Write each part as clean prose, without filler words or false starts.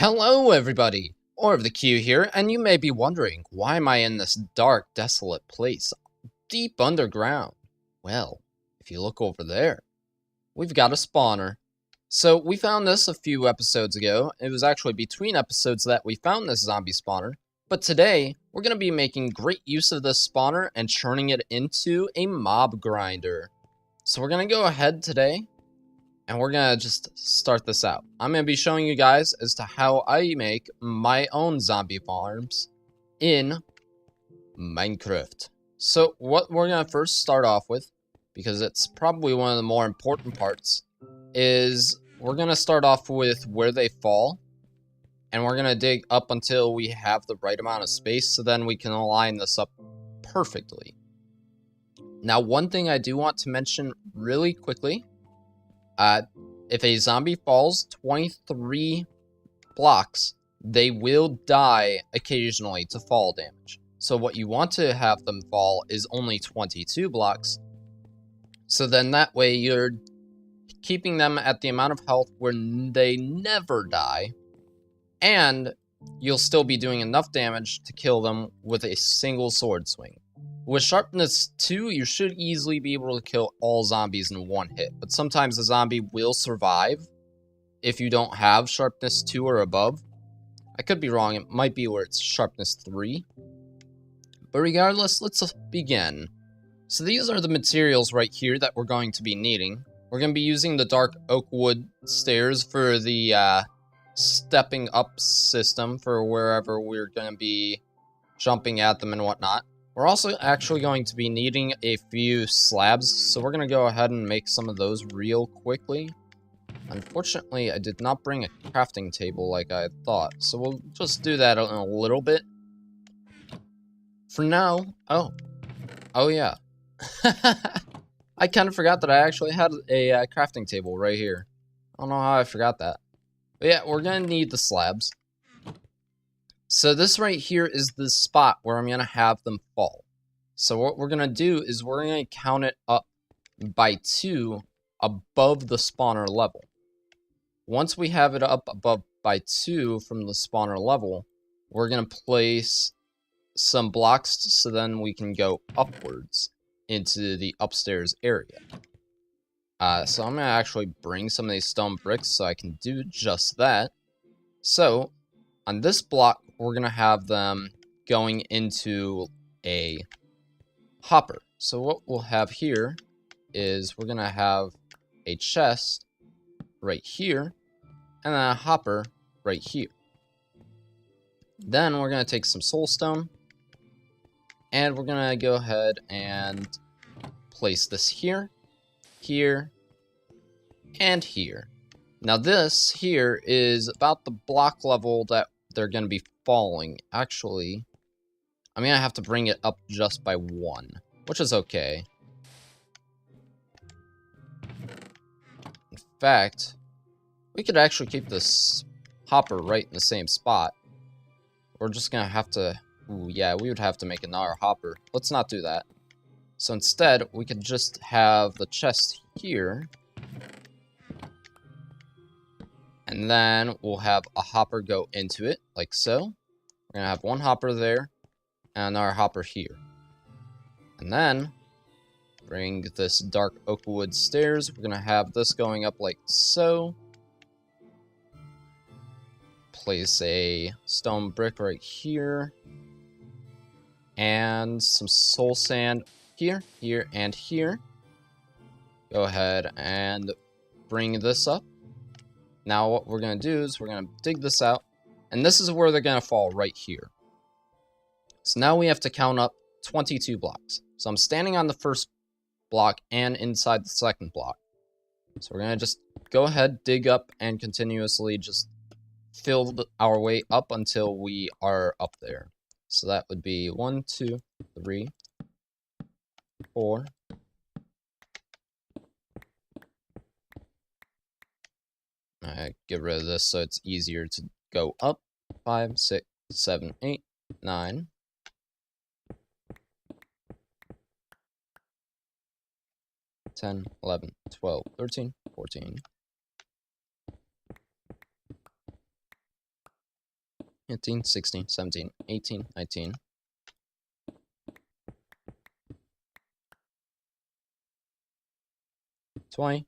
Hello everybody! Orb the Q here, and you may be wondering, why am I in this dark, desolate place, deep underground? Well, if you look over there, we've got a spawner. So, we found this a few episodes ago. It was actually between episodes that we found this zombie spawner. But today, we're going to be making great use of this spawner and turning it into a mob grinder. So we're going to go ahead today and we're gonna just start this out. I'm gonna be showing you guys as to how I make my own zombie farms in Minecraft. So what we're gonna first start off with, because it's probably one of the more important parts, is we're gonna start off with where they fall, and we're gonna dig up until we have the right amount of space, so then we can align this up perfectly. Now, one thing I do want to mention really quickly, if a zombie falls 23 blocks, they will die occasionally to fall damage. So what you want to have them fall is only 22 blocks. So then that way you're keeping them at the amount of health where they never die. And you'll still be doing enough damage to kill them with a single sword swing. With Sharpness 2, you should easily be able to kill all zombies in one hit, but sometimes a zombie will survive if you don't have Sharpness 2 or above. I could be wrong, it might be where it's Sharpness 3. But regardless, let's begin. So these are the materials right here that we're going to be needing. We're going to be using the dark oak wood stairs for the stepping up system for wherever we're going to be jumping at them and whatnot. We're also actually going to be needing a few slabs, so we're going to go ahead and make some of those real quickly. Unfortunately, I did not bring a crafting table like I thought, so we'll just do that in a little bit. For now, oh yeah. I kind of forgot that I actually had a crafting table right here. I don't know how I forgot that. But yeah, we're going to need the slabs. So this right here is the spot where I'm going to have them fall. So what we're going to do is we're going to count it up by 2 above the spawner level. Once we have it up above by 2 from the spawner level, we're going to place some blocks so then we can go upwards into the upstairs area. So I'm going to actually bring some of these stone bricks so I can do just that. So on this block, we're going to have them going into a hopper. So what we'll have here is we're going to have a chest right here and then a hopper right here. Then we're going to take some soul stone and we're going to go ahead and place this here, here, and here. Now this here is about the block level that they're going to be falling. Actually, I'm going to have to bring it up just by 1, which is okay. In fact, we could actually keep this hopper right in the same spot. We're just going to have to... Ooh, yeah, we would have to make another hopper. Let's not do that. So instead, we could just have the chest here. And then we'll have a hopper go into it, like so. We're going to have one hopper there, and our hopper here. And then, bring this dark oak wood stairs. We're going to have this going up like so. Place a stone brick right here. And some soul sand here, here, and here. Go ahead and bring this up. Now what we're going to do is we're going to dig this out. And this is where they're going to fall right here. So now we have to count up 22 blocks. So I'm standing on the first block and inside the second block. So we're going to just go ahead, dig up, and continuously just fill our way up until we are up there. So that would be 1, 2, 3, 4. Get rid of this so it's easier to go up. 5, 6, 7, 8, 9. 10, 11, 12, 13, 14. 15, 16, 17, 18, 19. 20,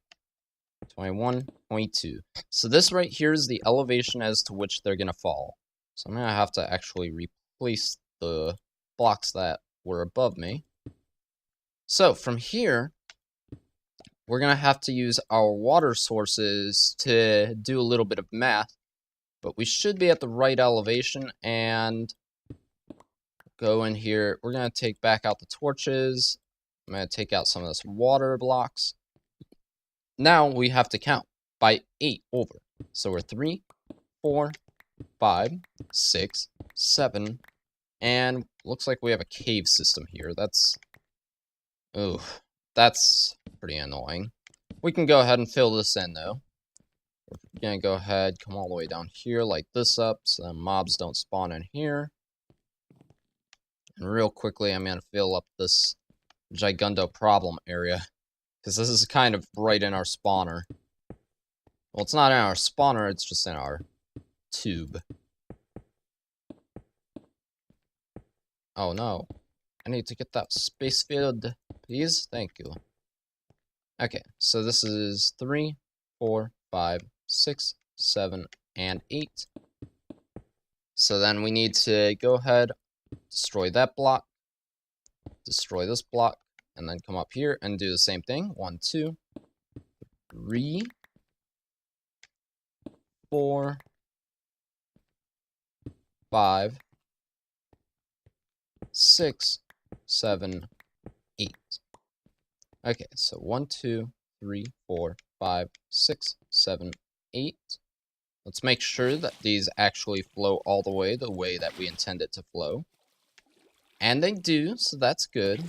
21, 22. So this right here is the elevation as to which they're going to fall. So I'm going to have to actually replace the blocks that were above me. So from here, we're going to have to use our water sources to do a little bit of math. But we should be at the right elevation and go in here. We're going to take back out the torches. I'm going to take out some of this water blocks. Now we have to count by 8 over. So we're 3, 4, 5, 6, 7, and looks like we have a cave system here. That's pretty annoying. We can go ahead and fill this in though. We're gonna go ahead, come all the way down here, light this up so that mobs don't spawn in here. And real quickly, I'm gonna fill up this Gigundo problem area, because this is kind of right in our spawner. Well, it's not in our spawner, it's just in our tube. Oh no. I need to get that space filled, please. Thank you. Okay, so this is 3, 4, 5, 6, 7, and 8. So then we need to go ahead, destroy that block, destroy this block, and then come up here and do the same thing. 1, 2, 3, 4, 5, 6, 7, 8. Okay, so 1, 2, 3, 4, 5, 6, 7, 8. Let's make sure that these actually flow all the way that we intend it to flow. And they do, so that's good.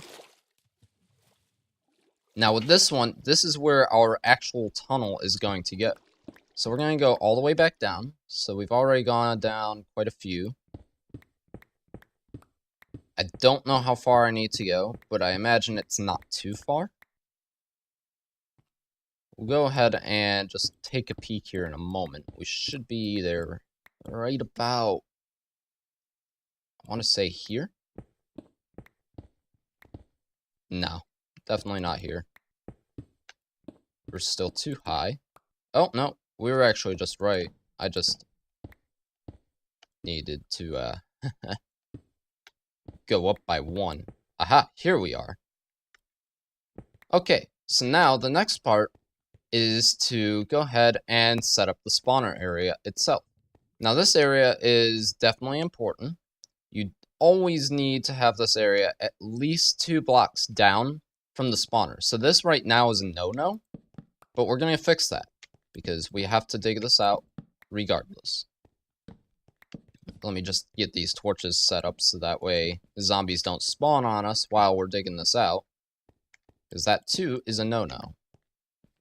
Now with this one, this is where our actual tunnel is going to go. So we're going to go all the way back down. So we've already gone down quite a few. I don't know how far I need to go, but I imagine it's not too far. We'll go ahead and just take a peek here in a moment. We should be there right about, I want to say here. No, definitely not here. We're still too high. Oh, no, we were actually just right. I just needed to go up by 1. Aha, here we are. Okay, so now the next part is to go ahead and set up the spawner area itself. Now this area is definitely important. You always need to have this area at least 2 blocks down from the spawner. So this right now is a no-no, but we're going to fix that because we have to dig this out regardless. Let me just get these torches set up so that way the zombies don't spawn on us while we're digging this out, because that too is a no-no.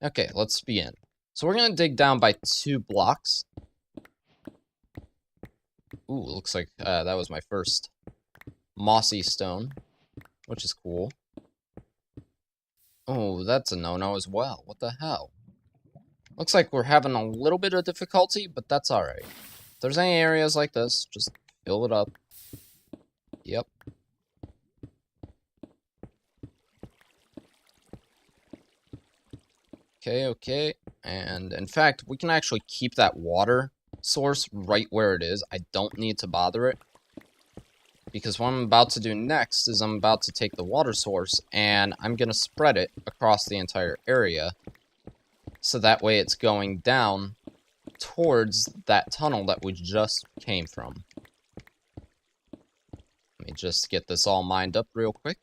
Okay, let's begin. So we're going to dig down by 2 blocks. Ooh, looks like that was my first mossy stone, which is cool. Oh, that's a no-no as well. What the hell? Looks like we're having a little bit of difficulty, but that's alright. If there's any areas like this, just fill it up. Yep. Okay. And in fact, we can actually keep that water source right where it is. I don't need to bother it. Because what I'm about to do next is I'm about to take the water source and I'm going to spread it across the entire area. So that way it's going down towards that tunnel that we just came from. Let me just get this all mined up real quick.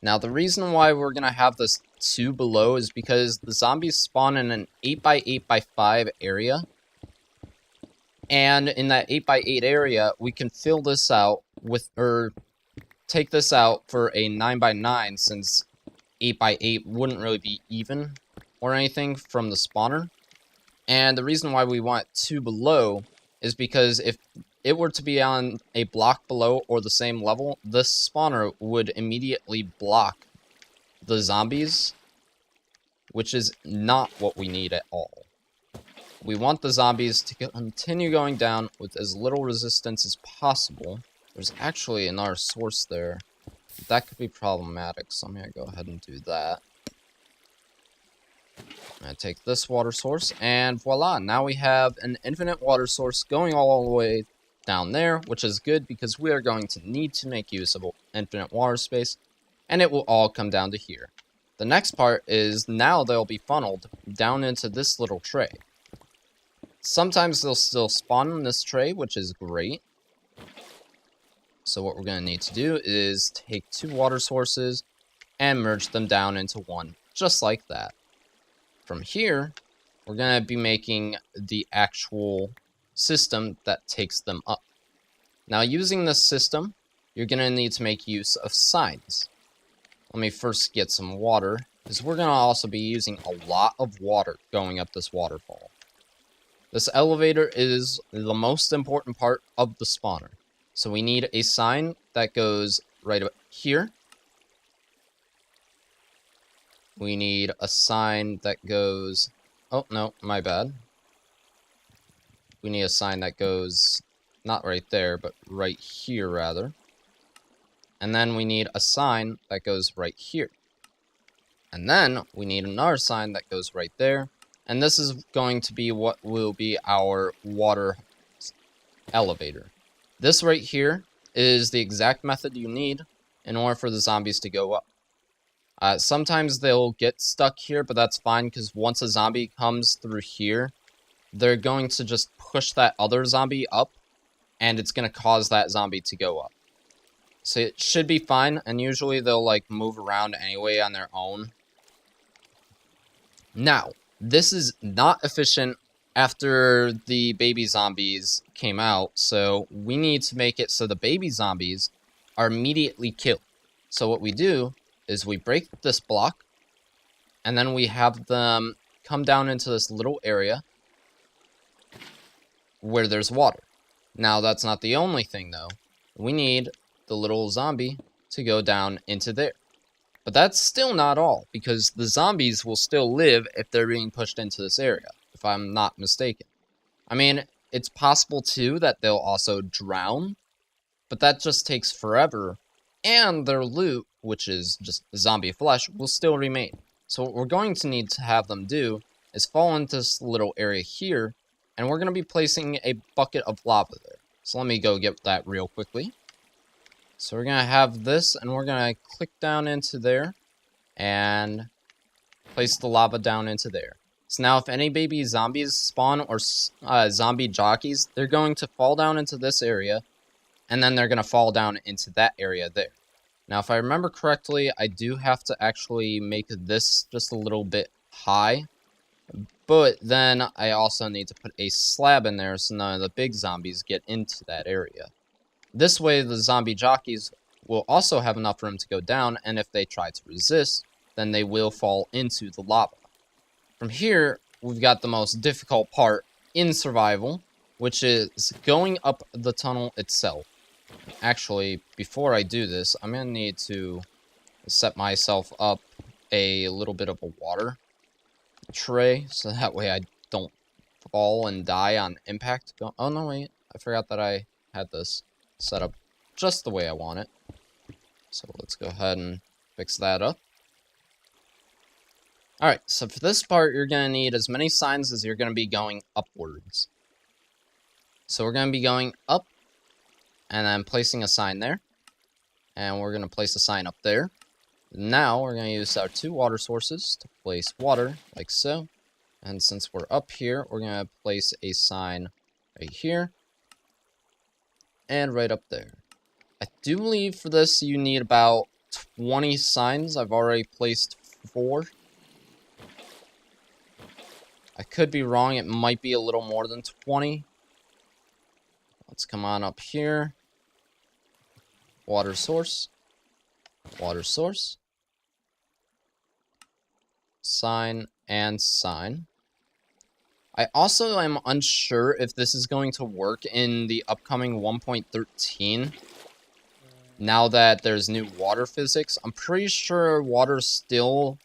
Now the reason why we're going to have this 2 below is because the zombies spawn in an 8x8x5 area. And in that 8x8 area, we can fill this out with, or take this out for a 9x9, since 8x8 wouldn't really be even or anything from the spawner. And the reason why we want 2 below is because if it were to be on a block below or the same level, this spawner would immediately block the zombies which is not what we need at all. We want the zombies to continue going down with as little resistance as possible. There's actually another source there. That could be problematic, so I'm going to go ahead and do that. I'm going to take this water source, and voila, now we have an infinite water source going all the way down there, which is good because we are going to need to make use of infinite water space, and it will all come down to here. The next part is now they'll be funneled down into this little tray. Sometimes they'll still spawn in this tray, which is great. So what we're going to need to do is take 2 water sources and merge them down into one, just like that. From here, we're going to be making the actual system that takes them up. Now, using this system, you're going to need to make use of signs. Let me first get some water, because we're going to also be using a lot of water going up this waterfall. This elevator is the most important part of the spawner. So we need a sign that goes right up here. We need a sign that goes... Oh, no, my bad. We need a sign that goes not right there, but right here, rather. And then we need a sign that goes right here. And then we need another sign that goes right there. And this is going to be what will be our water elevator. This right here is the exact method you need in order for the zombies to go up. Sometimes they'll get stuck here, but that's fine because once a zombie comes through here, they're going to just push that other zombie up, and it's going to cause that zombie to go up. So it should be fine, and usually they'll like move around anyway on their own. Now, this is not efficient after the baby zombies came out, so we need to make it so the baby zombies are immediately killed. So what we do is we break this block, and then we have them come down into this little area where there's water. Now, that's not the only thing, though. We need the little zombie to go down into there. But that's still not all, because the zombies will still live if they're being pushed into this area, if I'm not mistaken. I mean, it's possible, too, that they'll also drown, but that just takes forever, and their loot, which is just zombie flesh, will still remain. So what we're going to need to have them do is fall into this little area here, and we're going to be placing a bucket of lava there. So let me go get that real quickly. So we're going to have this, and we're going to click down into there, and place the lava down into there. So now if any baby zombies spawn, or zombie jockeys, they're going to fall down into this area, and then they're going to fall down into that area there. Now, if I remember correctly, I do have to actually make this just a little bit high, but then I also need to put a slab in there so none of the big zombies get into that area. This way, the zombie jockeys will also have enough room to go down, and if they try to resist, then they will fall into the lava. From here, we've got the most difficult part in survival, which is going up the tunnel itself. Actually, before I do this, I'm going to need to set myself up a little bit of a water tray, so that way I don't fall and die on impact. Oh, no, wait. I forgot that I had this set up just the way I want it. So let's go ahead and fix that up. Alright, so for this part, you're going to need as many signs as you're going to be going upwards. So we're going to be going up, and then placing a sign there. And we're going to place a sign up there. Now, we're going to use our 2 water sources to place water, like so. And since we're up here, we're going to place a sign right here. And right up there. I do believe for this you need about 20 signs. I've already placed 4. I could be wrong. It might be a little more than 20. Let's come on up here. Water source. Water source. Sign and sign. I also am unsure if this is going to work in the upcoming 1.13. Now that there's new water physics, I'm pretty sure water still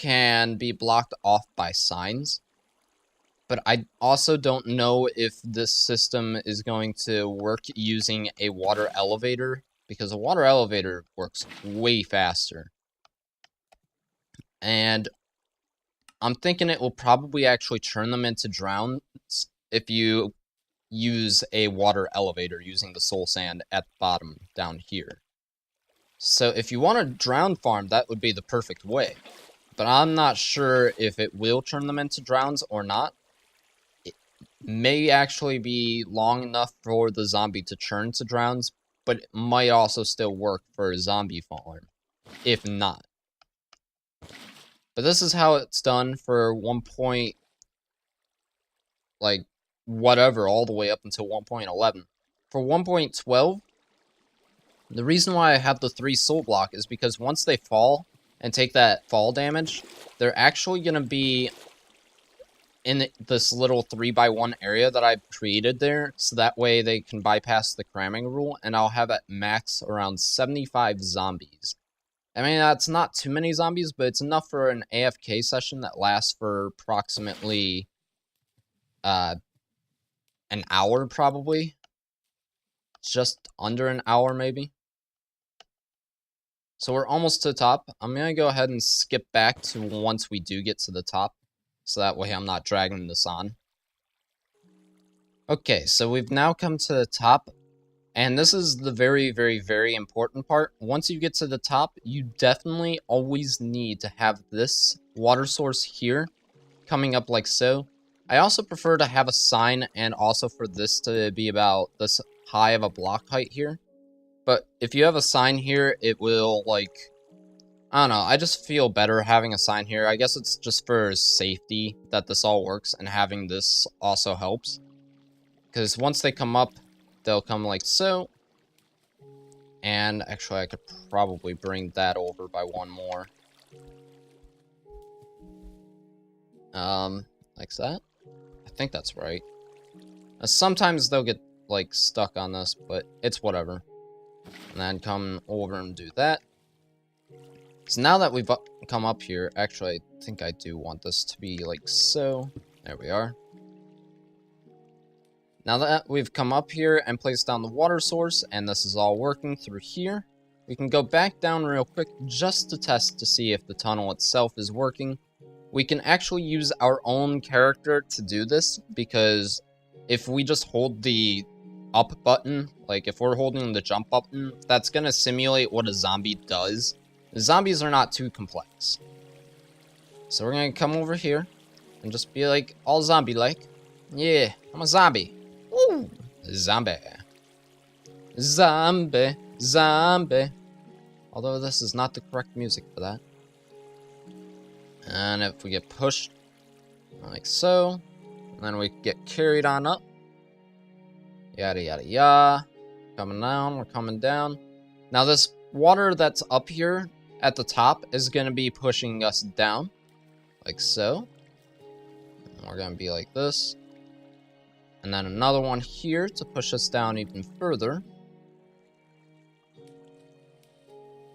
can be blocked off by signs. But I also don't know if this system is going to work using a water elevator, because a water elevator works way faster. And I'm thinking it will probably actually turn them into drowns if you use a water elevator using the soul sand at the bottom down here. So if you want a drown farm, that would be the perfect way. But I'm not sure if it will turn them into drowns or not. It may actually be long enough for the zombie to turn to drowns, but it might also still work for a zombie farm, if not. But this is how it's done for 1 point, like, whatever, all the way up until 1.11. For 1.12, the reason why I have the 3 soul block is because once they fall and take that fall damage, they're actually going to be in this little 3x1 area that I've created there, so that way they can bypass the cramming rule, and I'll have at max around 75 zombies. I mean, that's not too many zombies, but it's enough for an AFK session that lasts for approximately an hour, probably. Just under an hour, maybe. So we're almost to the top. I'm going to go ahead and skip back to once we do get to the top, so that way I'm not dragging this on. Okay, so we've now come to the top. And this is the very, very, very important part. Once you get to the top, you definitely always need to have this water source here coming up like so. I also prefer to have a sign and also for this to be about this high of a block height here. But if you have a sign here, it will, like, I don't know, I just feel better having a sign here. I guess it's just for safety that this all works, and having this also helps. Because once they come up, they'll come like so. And actually, I could probably bring that over by 1 more. Like that? I think that's right. Sometimes they'll get, like, stuck on this, but it's whatever. And then come over and do that. So now that we've come up here, actually, I think I do want this to be like so. There we are. Now that we've come up here and placed down the water source, and this is all working through here, we can go back down real quick just to test to see if the tunnel itself is working. We can actually use our own character to do this, because if we just hold the up button, like if we're holding the jump button, that's going to simulate what a zombie does. The zombies are not too complex. So we're going to come over here and just be like all zombie-like. Yeah, I'm a zombie. Ooh, zombie. Zombie, zombie. Although this is not the correct music for that. And if we get pushed, like so, and then we get carried on up. Yada, yada, yada. Coming down, we're coming down. Now this water that's up here at the top is going to be pushing us down. Like so. And we're going to be like this. And then another one here to push us down even further.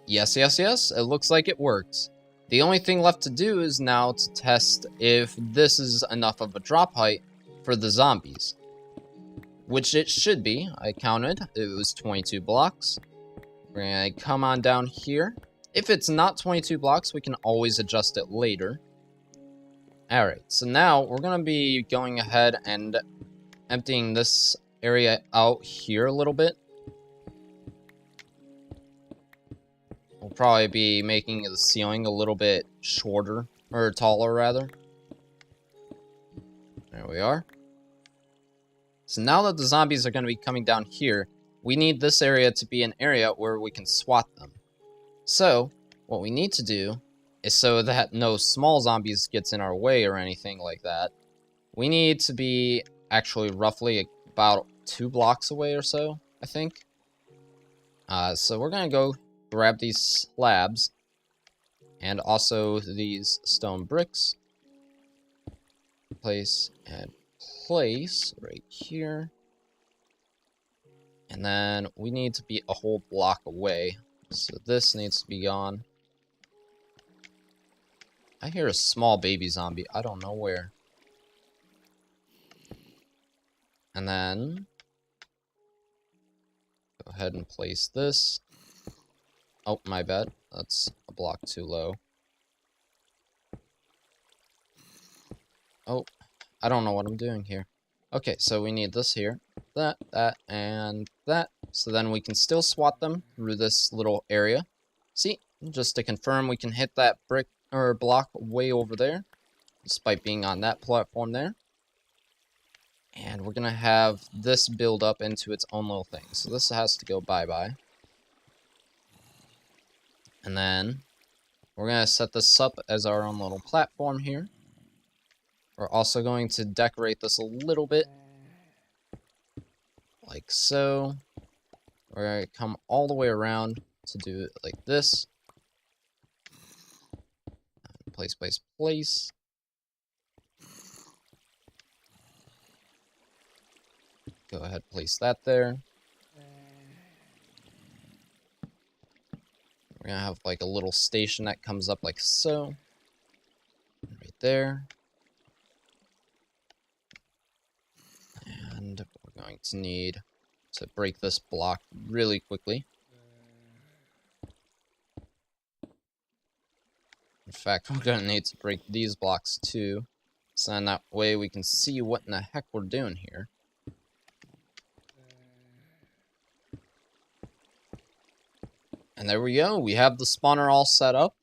Yes, yes, yes. It looks like it works. The only thing left to do is now to test if this is enough of a drop height for the zombies. Which it should be. I counted. It was 22 blocks. We're going to come on down here. If it's not 22 blocks, we can always adjust it later. Alright, so now we're going to be going ahead and emptying this area out here a little bit. We'll probably be making the ceiling a little bit shorter, or taller rather. There we are. So now that the zombies are going to be coming down here, we need this area to be an area where we can swat them. So, what we need to do is so that no small zombies gets in our way or anything like that, we need to be actually roughly about 2 blocks away or so, I think. So we're going to go grab these slabs and also these stone bricks. Place and place right here. And then we need to be a whole block away. So this needs to be gone. I hear a small baby zombie. I don't know where. And then go ahead and place this. Oh, my bad. That's a block too low. Oh, I don't know what I'm doing here. Okay, so we need this here. That, and that. So then we can still swat them through this little area. See, just to confirm, we can hit that brick or block way over there, despite being on that platform there. And we're gonna have this build up into its own little thing. So this has to go bye-bye. And then we're gonna set this up as our own little platform here. We're also going to decorate this a little bit, like so. We're going to come all the way around to do it like this. Place, place, place. Go ahead, place that there. We're going to have like a little station that comes up like so. Right there. And we're going to need to break this block really quickly. In fact, we're going to need to break these blocks too. So then that way we can see what in the heck we're doing here. And there we go. We have the spawner all set up.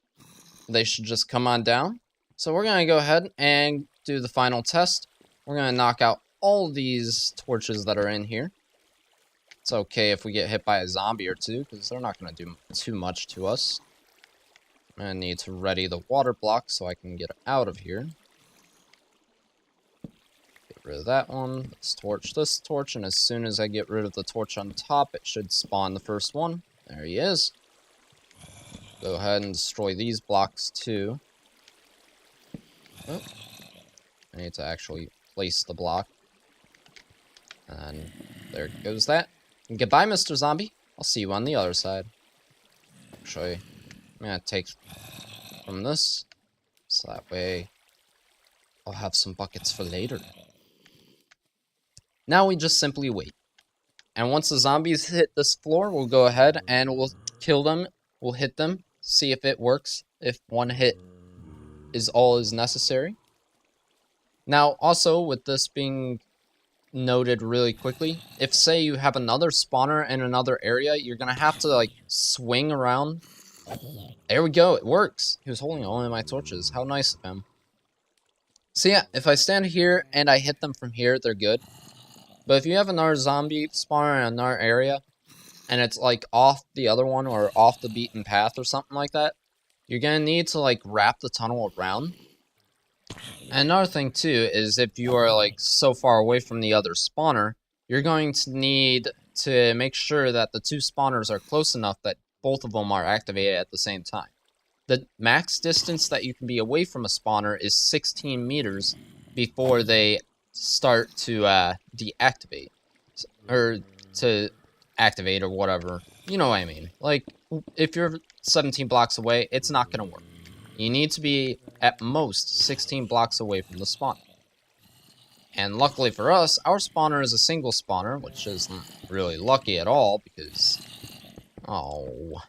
They should just come on down. So we're going to go ahead and do the final test. We're going to knock out all these torches that are in here. It's okay if we get hit by a zombie or two, because they're not going to do too much to us. I'm going to need to ready the water block so I can get out of here. Get rid of that one. Let's torch this torch, and as soon as I get rid of the torch on top, it should spawn the first one. There he is. Go ahead and destroy these blocks too. Oh. I need to actually place the block. And there goes that. And goodbye, Mr. Zombie. I'll see you on the other side. Actually, I'm gonna take from this, so that way I'll have some buckets for later. Now we just simply wait. And once the zombies hit this floor, we'll go ahead and we'll kill them. We'll hit them, see if it works, if one hit is all is necessary. Now, also, with this being noted really quickly, if say you have another spawner in another area, you're gonna have to like swing around. There we go, it works. He was holding all of my torches. How nice of him. So yeah, if I stand here and I hit them from here, they're good. But if you have another zombie spawner in another area, and it's like off the other one or off the beaten path or something like that, you're gonna need to like wrap the tunnel around. And another thing too is if you are like so far away from the other spawner, you're going to need to make sure that the two spawners are close enough that both of them are activated at the same time. The max distance that you can be away from a spawner is 16 meters before they start to deactivate. Or to activate or whatever. You know what I mean. Like, if you're 17 blocks away, it's not going to work. You need to be at most 16 blocks away from the spawner. And luckily for us, our spawner is a single spawner, which isn't really lucky at all because... Oh.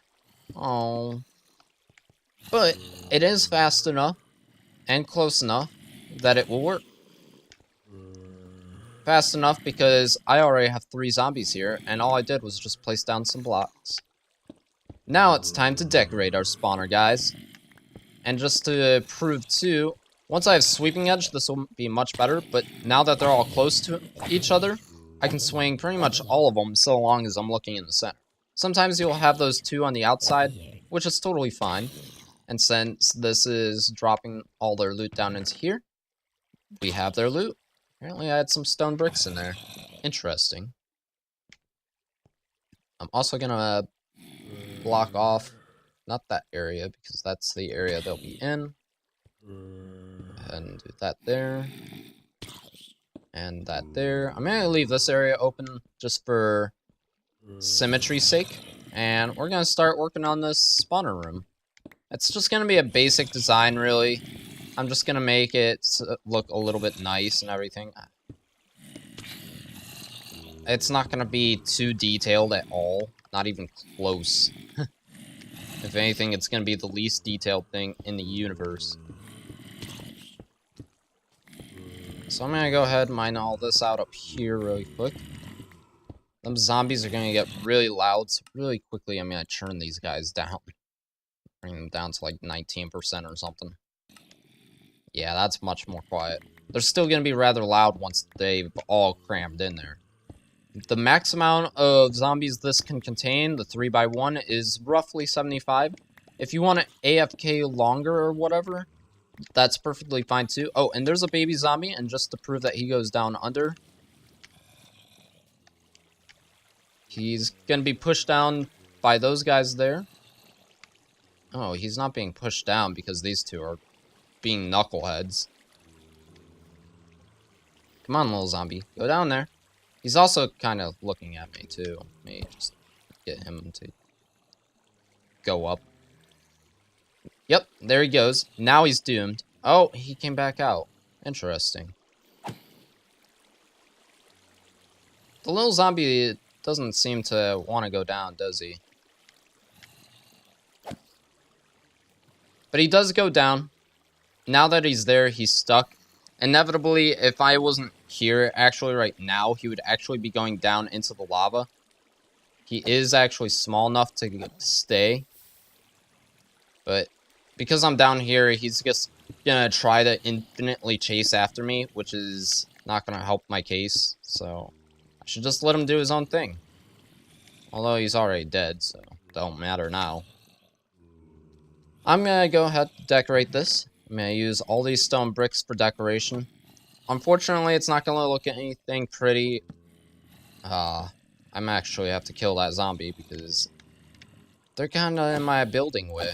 But it is fast enough and close enough that it will work. Fast enough because I already have 3 zombies here, and all I did was just place down some blocks. Now it's time to decorate our spawner, guys. And just to prove too, once I have Sweeping Edge, this will be much better, but now that they're all close to each other, I can swing pretty much all of them so long as I'm looking in the center. Sometimes you'll have those 2 on the outside, which is totally fine. And since this is dropping all their loot down into here, we have their loot. Apparently I had some stone bricks in there. Interesting. I'm also gonna block off, not that area, because that's the area they'll be in. And do that there. And that there. I'm gonna leave this area open just for symmetry's sake. And we're gonna start working on this spawner room. It's just going to be a basic design, really. I'm just going to make it look a little bit nice and everything. It's not going to be too detailed at all. Not even close. If anything, it's going to be the least detailed thing in the universe. So I'm going to go ahead and mine all this out up here really quick. Them zombies are going to get really loud, so really quickly I'm going to turn these guys down. Bring them down to like 19% or something. Yeah, that's much more quiet. They're still going to be rather loud once they've all crammed in there. The max amount of zombies this can contain, the 3x1, is roughly 75. If you want to AFK longer or whatever, that's perfectly fine too. Oh, and there's a baby zombie, and just to prove that he goes down under, he's going to be pushed down by those guys there. Oh, he's not being pushed down because these two are being knuckleheads. Come on, little zombie. Go down there. He's also kind of looking at me, too. Let me just get him to go up. Yep, there he goes. Now he's doomed. Oh, he came back out. Interesting. The little zombie doesn't seem to want to go down, does he? But he does go down. Now that he's there, he's stuck. Inevitably, if I wasn't here actually right now, he would actually be going down into the lava. He is actually small enough to stay. But because I'm down here, he's just gonna try to infinitely chase after me, which is not gonna help my case. So I should just let him do his own thing. Although he's already dead, so it don't matter now. I'm gonna go ahead and decorate this. I'm gonna use all these stone bricks for decoration. Unfortunately, it's not gonna look at anything pretty. I'm actually have to kill that zombie because they're kinda in my building way.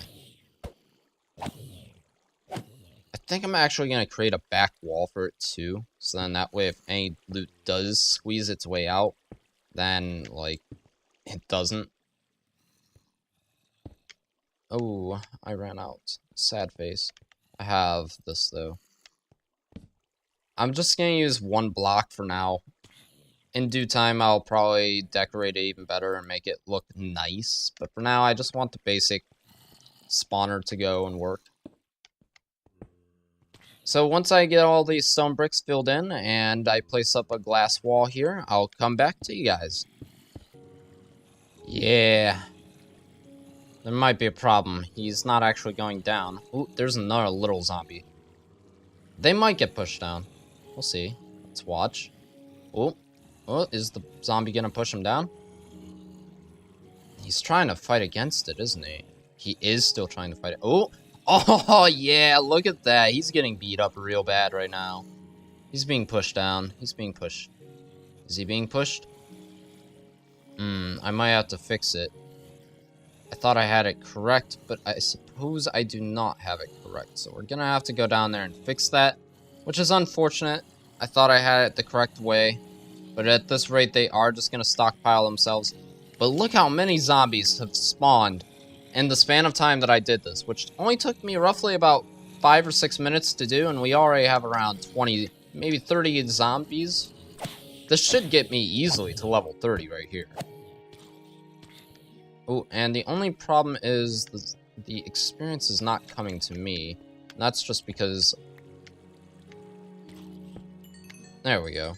I think I'm actually gonna create a back wall for it too. So then that way if any loot does squeeze its way out, then like it doesn't. Oh, I ran out. Sad face. I have this, though. I'm just gonna use one block for now. In due time, I'll probably decorate it even better and make it look nice. But for now, I just want the basic spawner to go and work. So once I get all these stone bricks filled in and I place up a glass wall here, I'll come back to you guys. Yeah. There might be a problem. He's not actually going down. Ooh, there's another little zombie. They might get pushed down. We'll see. Let's watch. Oh, is the zombie gonna push him down? He's trying to fight against it, isn't he? He is still trying to fight it. Oh, yeah, look at that. He's getting beat up real bad right now. He's being pushed down. He's being pushed. Is he being pushed? I might have to fix it. I thought I had it correct, but I suppose I do not have it correct. So we're gonna have to go down there and fix that, which is unfortunate. I thought I had it the correct way, but at this rate they are just gonna stockpile themselves. But look how many zombies have spawned in the span of time that I did this, which only took me roughly about 5 or 6 minutes to do, and we already have around 20, maybe 30 zombies. This should get me easily to level 30 right here. Oh, and the only problem is the experience is not coming to me. And that's just because... There we go.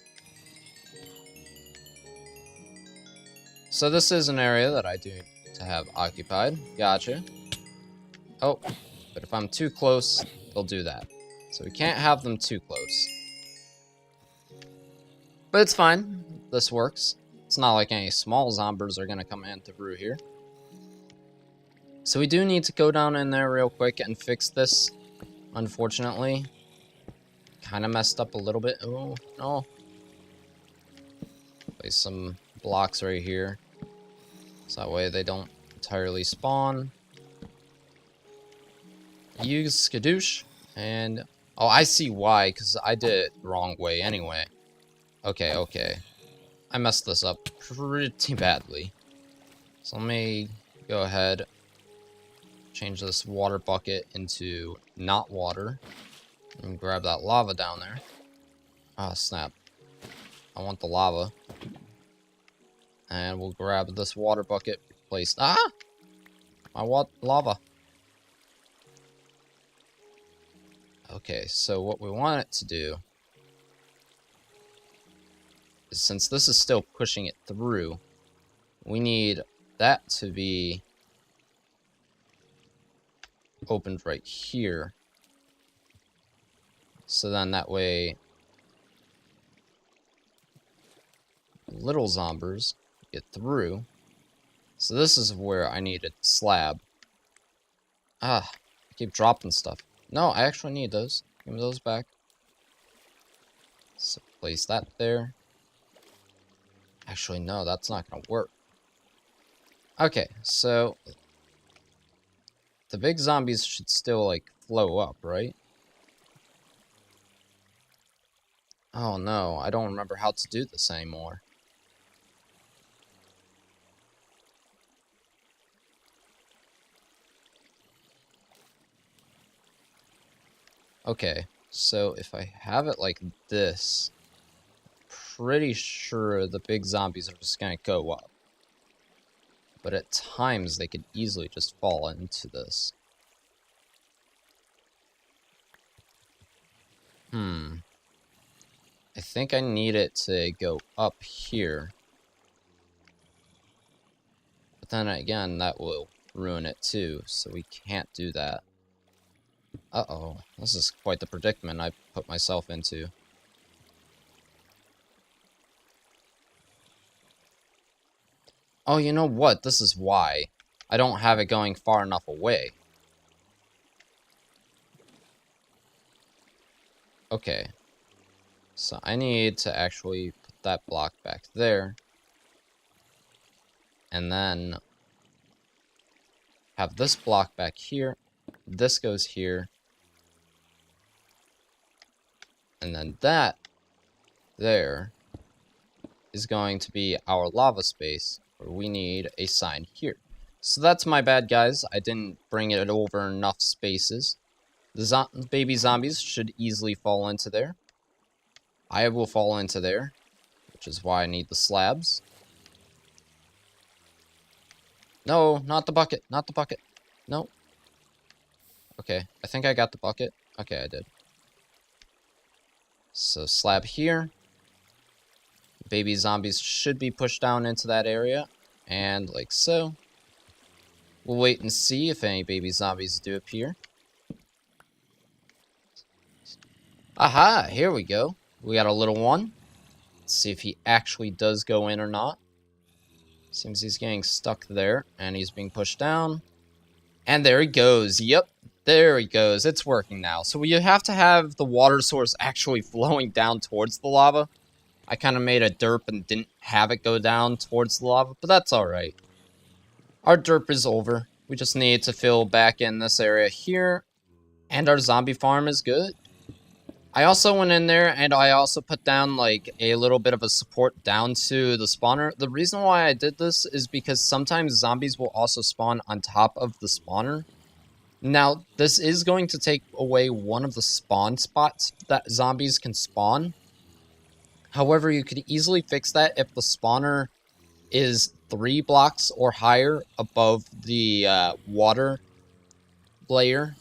So this is an area that I do need to have occupied. Gotcha. Oh, but if I'm too close, they'll do that. So we can't have them too close. But it's fine. This works. It's not like any small zombies are going to come in through here. So we do need to go down in there real quick and fix this, unfortunately. Kind of messed up a little bit. Oh, no. Place some blocks right here. So that way they don't entirely spawn. Use Skadoosh, and... Oh, I see why, because I did it the wrong way anyway. Okay. I messed this up pretty badly. So let me go ahead change this water bucket into not water. And grab that lava down there. Ah, snap. I want the lava. And we'll grab this water bucket. Place. Ah! I want lava. Okay, so what we want it to do is, since this is still pushing it through, we need that to be opened right here. So then that way little zombies get through. So this is where I need a slab. Ah, I keep dropping stuff. No, I actually need those. Give me those back. So place that there. Actually, no, that's not gonna work. Okay, so the big zombies should still, like, flow up, right? Oh no, I don't remember how to do this anymore. Okay, so if I have it like this, pretty sure the big zombies are just gonna go up. But at times they could easily just fall into this. I think I need it to go up here. But then again, that will ruin it too, so we can't do that. Uh-oh, this is quite the predicament I put myself into. Oh, you know what? This is why. I don't have it going far enough away. Okay. So I need to actually put that block back there. And then have this block back here. This goes here. And then that there is going to be our lava space, where we need a sign here. So that's my bad, guys. I didn't bring it over enough spaces. The baby zombies should easily fall into there. I will fall into there, which is why I need the slabs. No, not the bucket, not the bucket. No. Okay, I think I got the bucket. Okay, I did. So slab here. Baby zombies should be pushed down into that area. And like so. We'll wait and see if any baby zombies do appear. Aha, here we go. We got a little one. Let's see if he actually does go in or not. Seems he's getting stuck there, and he's being pushed down. And there he goes. Yep, there he goes. It's working now. So you have to have the water source actually flowing down towards the lava. I kind of made a derp and didn't have it go down towards the lava, but that's alright. Our derp is over. We just need to fill back in this area here, and our zombie farm is good. I also went in there and I also put down like a little bit of a support down to the spawner. The reason why I did this is because sometimes zombies will also spawn on top of the spawner. Now, this is going to take away one of the spawn spots that zombies can spawn. However, you could easily fix that if the spawner is 3 blocks or higher above the water layer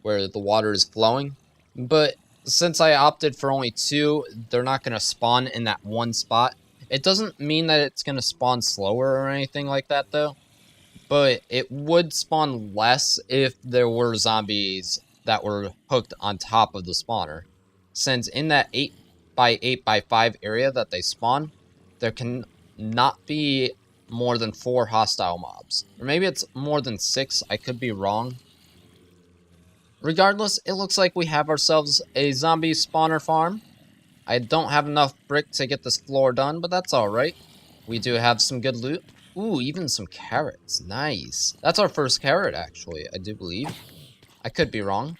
where the water is flowing. But since I opted for only 2, they're not going to spawn in that one spot. It doesn't mean that it's going to spawn slower or anything like that, though. But it would spawn less if there were zombies that were hooked on top of the spawner. Since in that 8x8x5 area that they spawn, there can not be more than 4 hostile mobs. Or maybe it's more than 6, I could be wrong. Regardless, it looks like we have ourselves a zombie spawner farm. I don't have enough brick to get this floor done, but that's alright. We do have some good loot. Ooh, even some carrots. Nice. That's our first carrot, actually, I do believe. I could be wrong.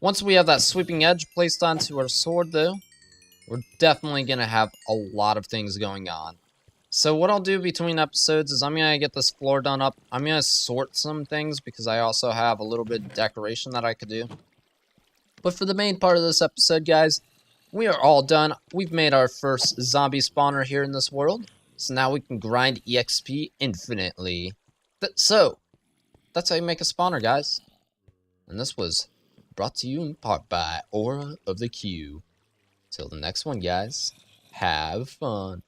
Once we have that sweeping edge placed onto our sword, though, we're definitely going to have a lot of things going on. So what I'll do between episodes is I'm gonna get this floor done up. I'm gonna sort some things because I also have a little bit of decoration that I could do. But for the main part of this episode, guys, we are all done. We've made our first zombie spawner here in this world. So now we can grind EXP infinitely. So, that's how you make a spawner, guys. And this was brought to you in part by Aura of the Q. Till the next one, guys. Have fun.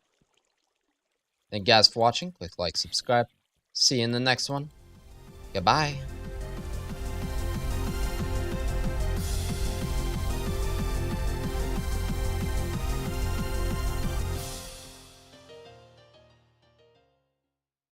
Thank you guys for watching. Click like, subscribe. See you in the next one. Goodbye.